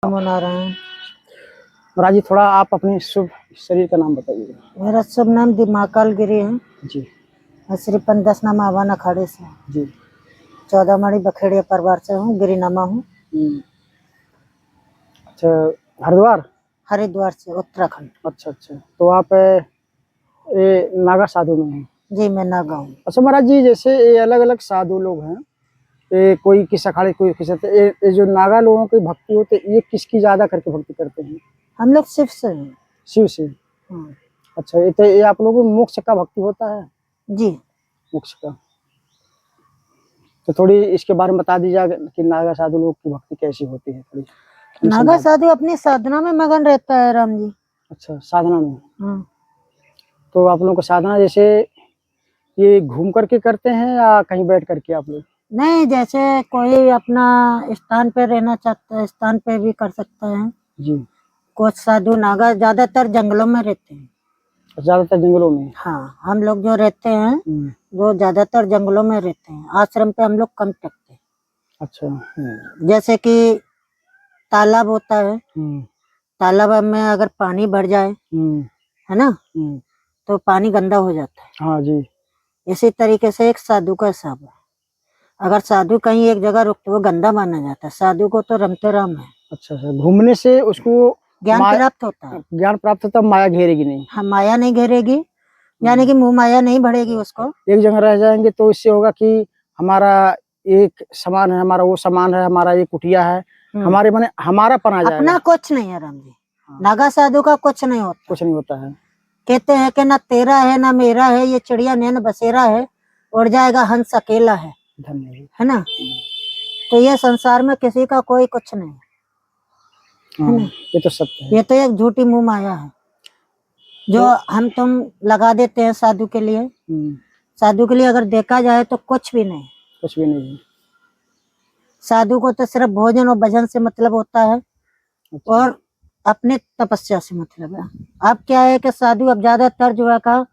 मना रहे हैं। राजी, थोड़ा आप अपने शुभ शरीर का नाम बताइएगा। मेरा शुभ नाम दिमाकाल गिरी है जी श्री पंदसनामा आवान अखाड़े से जी। 14 माड़ी बखेड़िया परिवार से हूँ, गिरीनामा हूँ। अच्छा, हरिद्वार हरिद्वार से उत्तराखंड। अच्छा अच्छा, तो आप ये नागा साधु में हैं? जी मैं नागा हूँ। अच्छा महाराज जी, जैसे ये अलग अलग साधु लोग हैं, ये कोई किस अखाड़े कोई किस, ये जो नागा लोगों की भक्ति होती है, ये किसकी ज्यादा करके भक्ति करते हैं? हम लोग शिव से हैं। शिव से। अच्छा, ये तो ये आप लोगों को मोक्ष का भक्ति होता है? जी मोक्ष का, तो थोड़ी इसके बारे में बता दीजिए कि नागा साधु लोग की भक्ति कैसी होती है थोड़ी। नागा साधु अपनी साधना में मगन रहता है राम जी। अच्छा, साधना में। तो आप लोगों को साधना जैसे ये घूम करके करते हैं या कहीं बैठ करके आप लोग? नहीं, जैसे कोई अपना स्थान पे रहना चाहता है स्थान पे भी कर सकता है जी। कुछ साधु नागा ज्यादातर जंगलों में रहते हैं। ज्यादातर जंगलों में? हाँ, हम लोग जो रहते हैं वो ज्यादातर जंगलों में रहते हैं। आश्रम पे हम लोग कम टिकते हैं। अच्छा। जैसे कि तालाब होता है, तालाब में अगर पानी भर जाए है ना, तो पानी गंदा हो जाता है। हाँ जी। इसी तरीके से एक साधु का हिसाब है। अगर साधु कहीं एक जगह रुकते वो गंदा माना जाता है, साधु को तो रमते राम है। अच्छा अच्छा, घूमने से उसको ज्ञान प्राप्त होता है। ज्ञान प्राप्त होता है, माया घेरेगी नहीं? हाँ, माया नहीं घेरेगी, यानी कि मुंह माया नहीं बढ़ेगी उसको। एक जगह रह जाएंगे तो इससे होगा कि हमारा एक सामान है, हमारा वो सामान है, हमारा ये कुटिया है, हमारे माने हमारा पना जाएगा। अपना कुछ नहीं है राम जी। नागा साधु का कुछ नहीं होता। कुछ नहीं होता है। कहते हैं कि ना तेरा है ना मेरा है, ये चिड़िया नैन बसेरा है, उड़ जाएगा हंस अकेला है। धन्यवाद। है ना, तो ये संसार में किसी का कोई कुछ नहीं है ना? ये तो सत्य है। ये तो एक झूठी मुंह माया है जो हम तुम लगा देते हैं साधु के लिए। साधु के लिए अगर देखा जाए तो कुछ भी नहीं, कुछ भी नहीं। साधु को तो सिर्फ भोजन और भजन से मतलब होता है। अच्छा। और अपने तपस्या से मतलब है। अब क्या है कि साधु अब ज्यादातर जो है का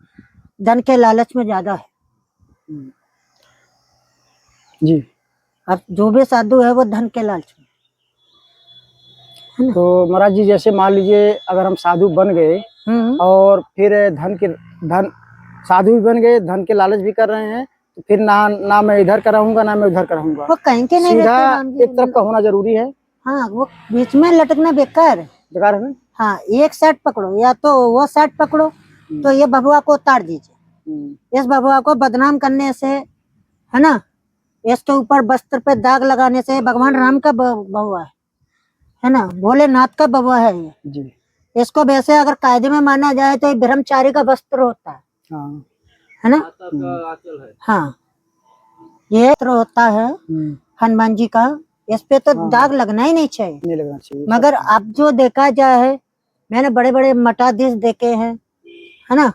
धन के लालच में ज्यादा है जी। अब जो भी साधु है वो धन के लालच में है ना? तो महाराज जी, जैसे मान लीजिए अगर हम साधु बन गए और फिर धन साधु भी बन गए, धन के लालच भी कर रहे हैं, तो फिर ना मैं इधर कराऊंगा ना मैं उधर कराऊंगा, वो कहीं के नहीं सीधा एक तरफ का होना जरूरी है। हाँ, वो बीच में लटकना बेकार है। बेकार है ना? हाँ, एक साइड पकड़ो या तो वो साइड पकड़ो, तो ये भगवा को उतार दीजिए। इस भगवा को बदनाम करने से है ना, इसके ऊपर वस्त्र पे दाग लगाने से भगवान राम का भगवा है ना, भोलेनाथ का भगवा है ये जी। इसको वैसे अगर कायदे में माना जाए तो ये ब्रह्मचारी का वस्त्र होता है। हाँ। है ना? हाँ, ये वस्त्र होता है हनुमान जी का, इस पे तो दाग लगना ही नहीं चाहिए। नहीं लगना चाहिए। मगर अब जो देखा जाए, मैंने बड़े बड़े मठाधीश देखे हैं है ना,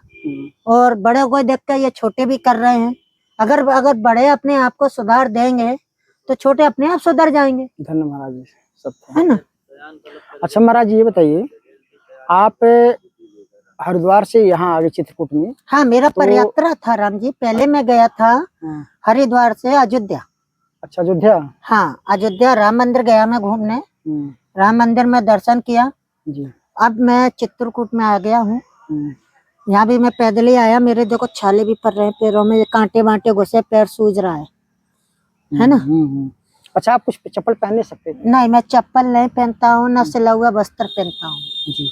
और बड़े को देख कर ये छोटे भी कर रहे हैं। अगर बड़े अपने आप को सुधार देंगे तो छोटे अपने आप सुधर जाएंगे। धन्यवाद महाराज जी, सब है ना। अच्छा महाराज जी, ये बताइए, आप हरिद्वार से यहाँ आगे चित्रकूट में? हाँ, मेरा पदयात्रा था राम जी। पहले मैं गया था हरिद्वार से अयोध्या। अच्छा, अयोध्या? हाँ, अयोध्या राम मंदिर गया मैं घूमने। राम मंदिर में दर्शन किया जी। अब मैं चित्रकूट में आ गया हूँ। यहाँ भी मैं पैदल ही आया, मेरे देखो छाले भी पड़ रहे हैं पैरों में, कांटे वांटे घुसे, पैर सूज रहा है ना। अच्छा, आप कुछ चप्पल पहन नहीं सकते? नहीं, मैं चप्पल नहीं पहनता हूँ, न सिला हुआ वस्त्र पहनता हूँ जी।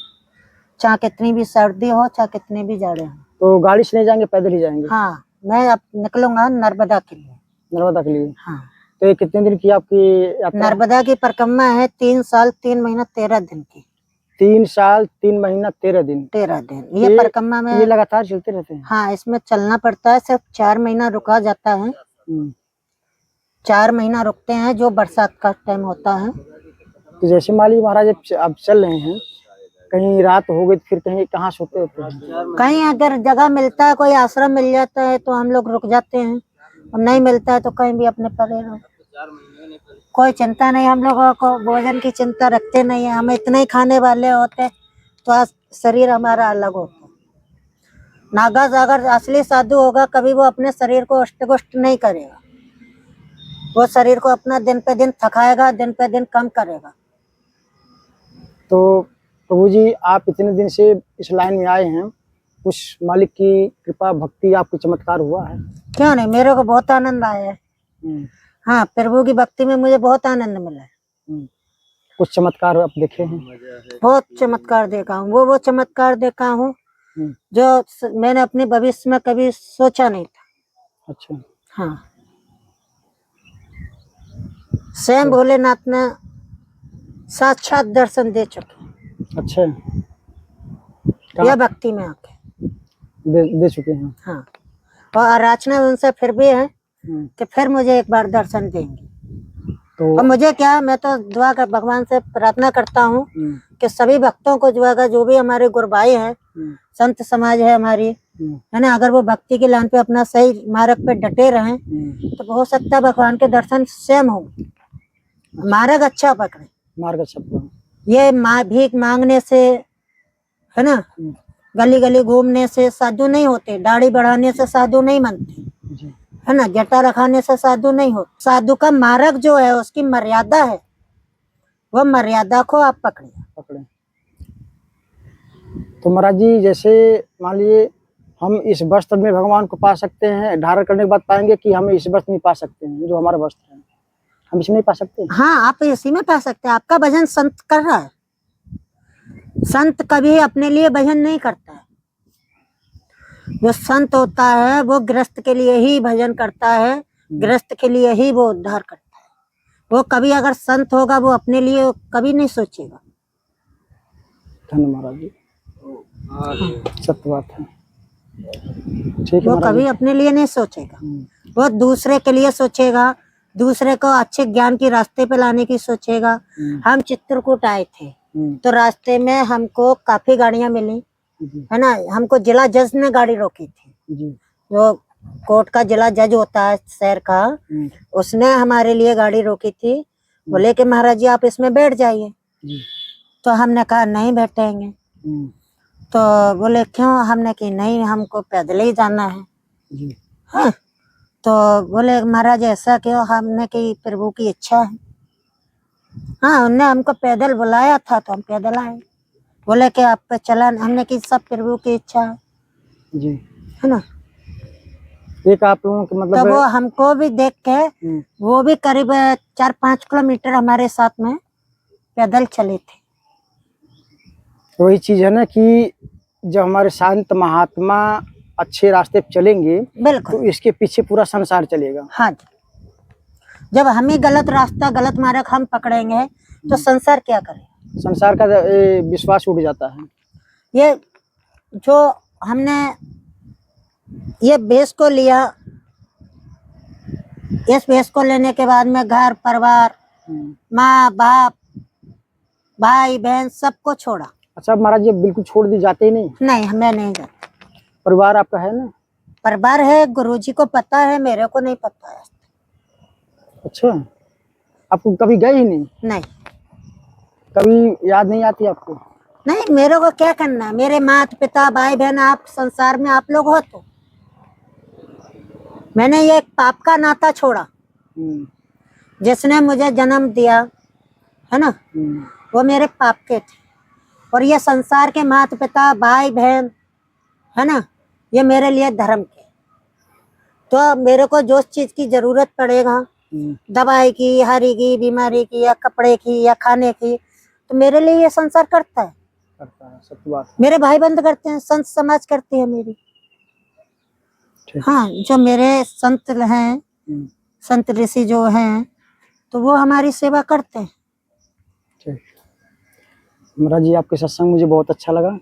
चाहे कितनी भी सर्दी हो, चाहे कितने भी जाड़े हो। तो गाड़ी से नहीं जाएंगे, पैदल ही जाएंगे? हाँ, मैं अब निकलूंगा नर्मदा के लिए। नर्मदा के लिए? हाँ। तो ये कितने दिन की आपकी यात्रा? नर्मदा की परिक्रमा है 3 साल 3 महीना 13 दिन की। 3 साल 3 महीना 13 दिन? 13 दिन ये परिक्रमा में। ये लगातार चलते रहते हैं? हाँ, इसमें चलना पड़ता है। सिर्फ 4 महीना रुका जाता है। 4 महीना रुकते हैं जो बरसात का टाइम होता है। तो जैसे मान लीजिए महाराज आप चल रहे हैं, कहीं रात हो गई, फिर कहीं कहाँ सोते होते हैं? कहीं अगर जगह मिलता है, कोई आश्रम मिल जाता है तो हम लोग रुक जाते हैं, और नहीं मिलता है तो कहीं भी अपने पड़े रहो। कोई चिंता नहीं, हम लोगों को भोजन की चिंता रखते नहीं है। हम इतने ही खाने वाले होते तो शरीर हमारा अलग होता। नागा अगर असली साधु होगा, कभी वो अपने शरीर को अष्टपुष्ट नहीं करेगा। वो शरीर को अपना दिन पे दिन थकाएगा, दिन पे दिन कम करेगा। तो प्रभु जी, आप इतने दिन से इस लाइन में आए हैं, कुछ मालिक की कृपा भक्ति आपको चमत्कार हुआ है? क्यों नहीं, मेरे को बहुत आनंद आया है। हाँ, प्रभु की भक्ति में मुझे बहुत आनंद मिला है। कुछ चमत्कार आप देखे हैं? बहुत चमत्कार देखा हूँ, वो चमत्कार देखा हूँ जो मैंने अपने भविष्य में कभी सोचा नहीं था। अच्छा। हाँ, स्वयं भोलेनाथ ने साक्षात दर्शन दे चुके। अच्छा, यह भक्ति में आके दे चुके हैं। हाँ, और याचना उनसे फिर भी है कि फिर मुझे एक बार दर्शन देंगे। तो और मुझे क्या, मैं तो दुआ कर भगवान से प्रार्थना करता हूँ कि सभी भक्तों को जो भी हमारे गुरु भाई हैं, संत समाज है हमारी, है ना, अगर वो भक्ति के लाइन पे अपना सही मार्ग पे डटे रहें तो हो सकता है भगवान के दर्शन स्वयं हो। मार्ग अच्छा पकड़े, मार्ग अच्छा पकड़े। ये भीख मांगने से, है ना, गली गली घूमने से साधु नहीं होते, दाढ़ी बढ़ाने से साधु नहीं बनते, है ना, जटा रखाने से साधु नहीं हो। साधु का मार्ग जो है उसकी मर्यादा है, वो मर्यादा को आप पकड़े। तो महाराज जी, जैसे मान लीजिए हम इस वस्त्र में भगवान को पा सकते हैं, धारण करने के बाद पाएंगे, कि हम इस वस्त्र में पा सकते हैं, जो हमारा वस्त्र है हम इसमें नहीं पा सकते? हाँ, आप इसी में पा सकते हैं। आपका भजन संत कर रहा है। संत कभी अपने लिए भजन नहीं करता है। जो संत होता है वो गृहस्थ के लिए ही भजन करता है, गृहस्थ के लिए ही वो उद्धार करता है। वो कभी अगर संत होगा वो अपने लिए कभी नहीं सोचेगा। धन्यवाद महाराज जी, सत्य बात है। ठीक है, वो कभी अपने लिए नहीं सोचेगा, वो दूसरे के लिए सोचेगा, दूसरे को अच्छे ज्ञान की रास्ते पे लाने की सोचेगा। हम चित्रकूट आए थे तो रास्ते में हमको काफी गाड़ियां मिली, है ना। हमको जिला जज ने गाड़ी रोकी थी, जो कोर्ट का जिला जज होता है शहर का, उसने हमारे लिए गाड़ी रोकी थी। बोले कि महाराज जी आप इसमें बैठ जाइए। तो हमने कहा नहीं बैठेंगे। तो बोले क्यों? हमने कि नहीं, हमको पैदल ही जाना है। हाँ, तो बोले महाराज ऐसा क्यों? हमने कि प्रभु की इच्छा है। हाँ, उनने हमको पैदल बुलाया था तो हम पैदल आए। बोले कि आप पे चलन, हमने कि सब प्रभु की इच्छा है जी, है ना। एक आप लोगों के मतलब तो वो हमको भी देख के वो भी करीब 4-5 किलोमीटर हमारे साथ में पैदल चले थे। वही चीज है ना कि जब हमारे संत महात्मा अच्छे रास्ते पे चलेंगे बिल्कुल, तो इसके पीछे पूरा संसार चलेगा। हाँ जी, जब हम ही गलत रास्ता गलत मार्ग हम पकड़ेंगे तो संसार क्या करेगा? संसार का विश्वास उड़ जाता है। ये जो हमने ये भेष को लिया, इस भेष को लेने के बाद में घर परिवार, माँ बाप, भाई बहन सबको छोड़ा। अच्छा महाराज जी, बिल्कुल छोड़ दी जाते ही नहीं? नहीं, हमें नहीं जाता। परिवार आपका है ना? परिवार है, गुरुजी को पता है, मेरे को नहीं पता है। अच्छा, आपको कभी गए ही नहीं? नहीं, कभी याद नहीं आती आपको? नहीं, मेरे को क्या करना है? मेरे माता पिता भाई बहन आप संसार में आप लोग हो, तो मैंने ये पाप का नाता छोड़ा। जिसने मुझे जन्म दिया है ना, वो मेरे पाप के थे, और ये संसार के माता पिता भाई बहन है ना, ये मेरे लिए धर्म के। तो मेरे को जो चीज की जरूरत पड़ेगा, दवाई की, हरी की, बीमारी की, या कपड़े की, या खाने की, तो मेरे लिए ये संसार करता है। सत्य बात। मेरे भाई बंद करते हैं, संत समाज करती है मेरी। हाँ, जो मेरे संत हैं, संत ऋषि जो हैं, तो वो हमारी सेवा करते हैं। ठीक महाराज जी, आपके सत्संग मुझे बहुत अच्छा लगा।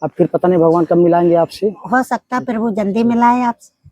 अब फिर पता नहीं भगवान कब मिलाएंगे आपसे। हो सकता है प्रभु जल्दी मिलाए आपसे।